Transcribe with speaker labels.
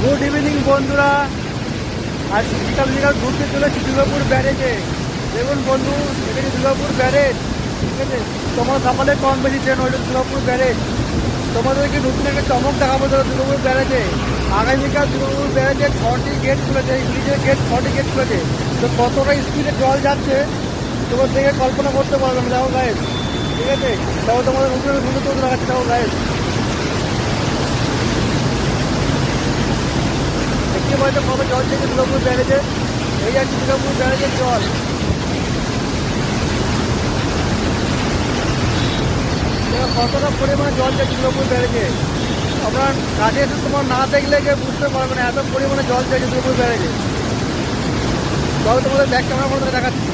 Speaker 1: Good evening বন্ধুরা। আজ বিকাল বিকাল ঘুরতে চলেছি দুর্গাপুর ব্যারেজে। দেখুন বন্ধু, এখানে দুর্গাপুর ব্যারেজ, ঠিক আছে? তোমার সকালে কম বেশি ট্রেন হইল দুর্গাপুর ব্যারেজ। তোমাদেরকে নতুন একটা চমক দেখাবো ধরো দুর্গাপুর ব্যারেজে। আগামীকাল দুর্গাপুর ব্যারেজে 6টি গেট খুলেছে, ব্রিজের গেট 6টি গেট খুলেছে। তো কতটা স্পিডে জল যাচ্ছে তোমার দেখে কল্পনা করতে পারবে না। দেখো গাইজ, ঠিক আছে? তাও তোমাদের নতুন সুন্দর তৈরি দেখাচ্ছে। দেখো গাইজ, দেখতে পাচ্ছ কত জল থেকে দুর্গাপুর ব্যারেজে। এই আছে দুর্গাপুর ব্যারেজের জল। কতটা পরিমাণে জল যাচ্ছে দুর্গাপুর ব্যারেজে, আমরা কাছে এসে তোমার না দেখলে কেউ বুঝতে পারবে না এত পরিমাণে জল যাচ্ছে দুর্গাপুর ব্যারেজে। তবে তোমাদের ব্যাক ক্যামেরার মধ্যে দেখাচ্ছি।